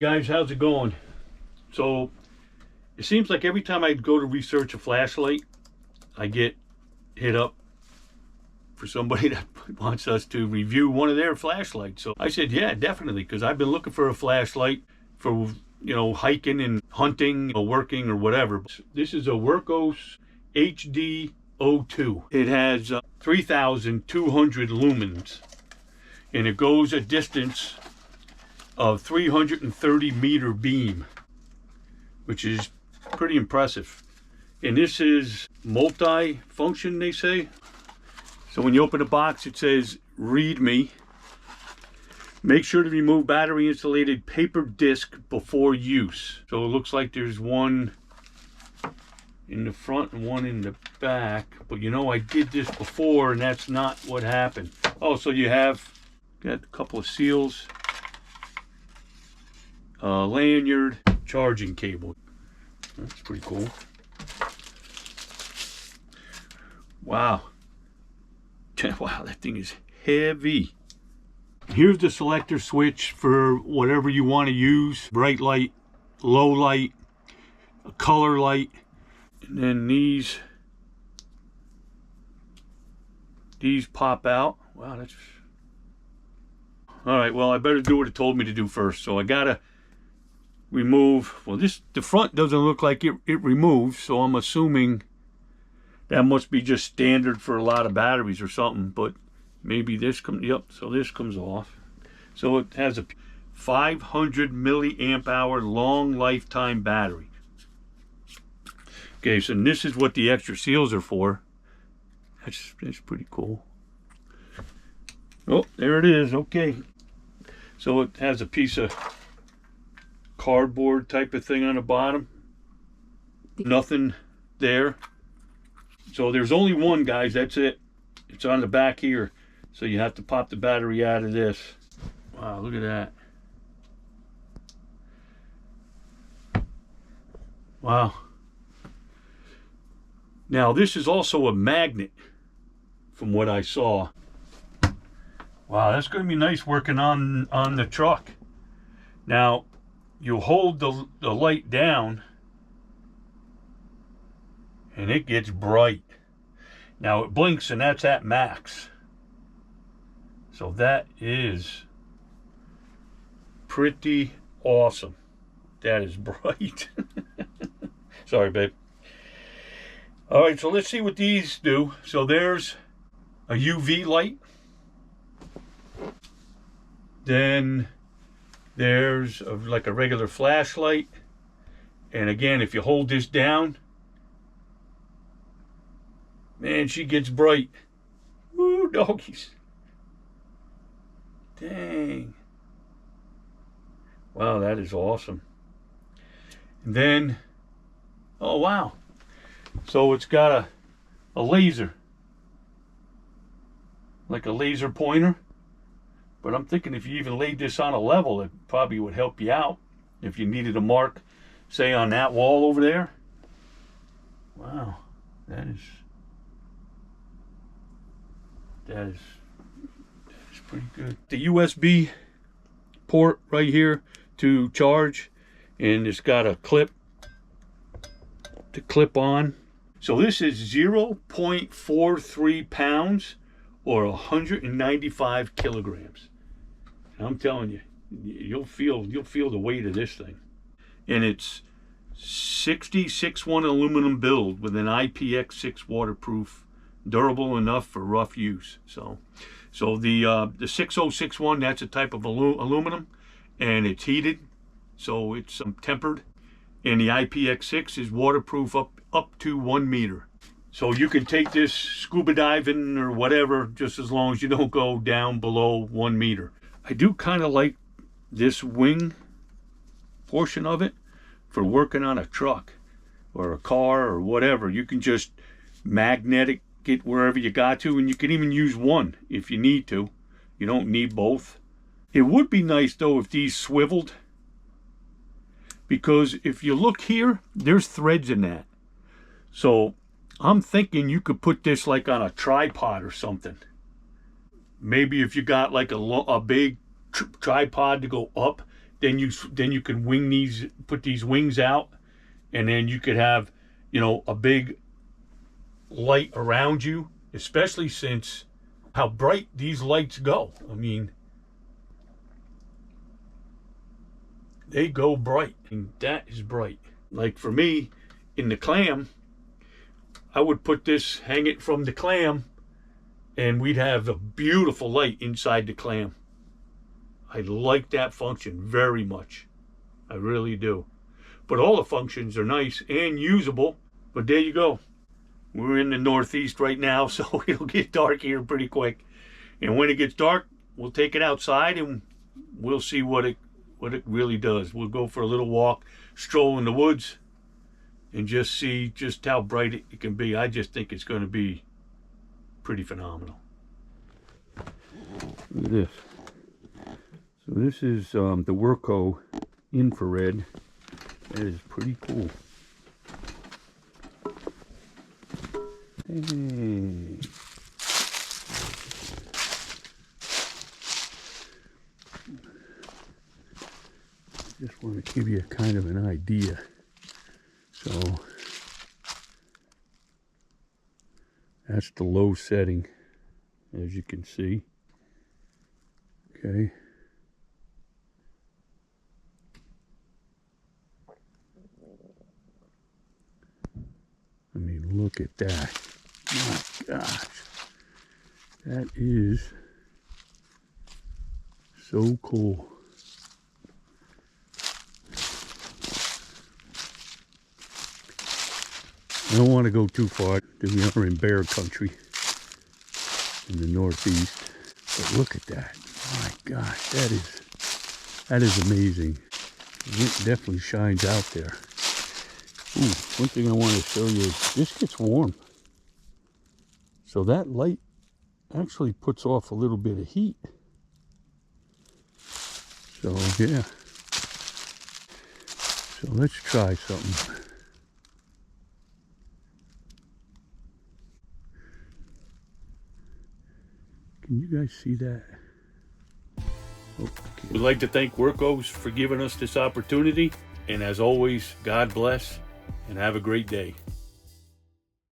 Guys, how's it going? So it seems like every time I go to research a flashlight, I get hit up for somebody that wants us to review one of their flashlights. So I said, yeah, definitely, because I've been looking for a flashlight for, you know, hiking and hunting or working or whatever. This is a Wurrkos HD02. It has 3,200 lumens, and it goes a distance of 330 meter beam, which is pretty impressive. And this is multi-function, they say. So when you open the box, it says, read me. Make sure to remove battery insulated paper disc before use. So it looks like there's one in the front and one in the back. But you know, I did this before and that's not what happened. Oh, so you have got a couple of seals, lanyard, charging cable. That's pretty cool. Wow. Wow, that thing is heavy. Here's the selector switch for whatever you want to use. Bright light, low light, a color light. And then these pop out. Wow, that's... All right, well, I better do what it told me to do first. So I gotta remove, well, the front doesn't look like it removes, so I'm assuming that must be just standard for a lot of batteries or something, but maybe this comes, yep, so this comes off. So it has a 500 milliamp hour long lifetime battery. Okay, so this is what the extra seals are for. That's pretty cool. Oh, there it is, okay. So it has a piece of cardboard type of thing on the bottom. Nothing there. So there's only one, guys, that's it. It's on the back here. So you have to pop the battery out of this. Wow, look at that. Wow. Now this is also a magnet from what I saw. Wow, that's going to be nice working on the truck. Now, you hold the light down and it gets bright. Now it blinks and that's at max. So that is pretty awesome. That is bright. Sorry, babe. All right, so let's see what these do. So there's a UV light. Then there's like a regular flashlight. And again, if you hold this down, man, she gets bright. Woo, doggies. Dang. Wow, that is awesome. And then, oh wow. So it's got a laser. Like a laser pointer. But I'm thinking if you even laid this on a level, it probably would help you out. If you needed a mark, say on that wall over there. Wow, that is pretty good. The USB port right here to charge, and it's got a clip to clip on. So this is 0.43 pounds or 195 kilograms. And I'm telling you, you'll feel the weight of this thing. And it's 66-1 aluminum build with an IPX6 waterproof, durable enough for rough use. So the 6061, that's a type of aluminum, and it's heated, so it's tempered. And the IPX6 is waterproof up to 1 meter. So you can take this scuba diving or whatever, just as long as you don't go down below 1 meter. I do kind of like this wing portion of it for working on a truck or a car or whatever. You can just magnetic it wherever you got to, and you can even use one if you need to. You don't need both. It would be nice though if these swiveled, because if you look here, there's threads in that. So I'm thinking you could put this like on a tripod or something. Maybe if you got like a big tripod to go up, then you could wing these, put these wings out, and then you could have, you know, a big light around you, especially since how bright these lights go. I mean, they go bright, and that is bright. Like for me, in the clam, I would put this, hang it from the clam, and we'd have a beautiful light inside the clam. I like that function very much. I really do. But all the functions are nice and usable. But there you go. We're in the Northeast right now, so it'll get dark here pretty quick. And when it gets dark, we'll take it outside and we'll see what it really does. We'll go for a little walk, stroll in the woods, and just see just how bright it can be. I just think it's going to be pretty phenomenal. Look at this. So this is the Wurrkos infrared. That is pretty cool. Hey. Just want to give you kind of an idea. So that's the low setting, as you can see. Okay. I mean, look at that. My gosh. That is so cool. I don't want to go too far. We are in bear country in the Northeast. But look at that. My gosh, that is amazing. It definitely shines out there. Ooh, one thing I want to show you is this gets warm. So that light actually puts off a little bit of heat. So yeah. So let's try something. Can you guys see that? Oh, okay. We'd like to thank Wurkkos for giving us this opportunity. And as always, God bless and have a great day.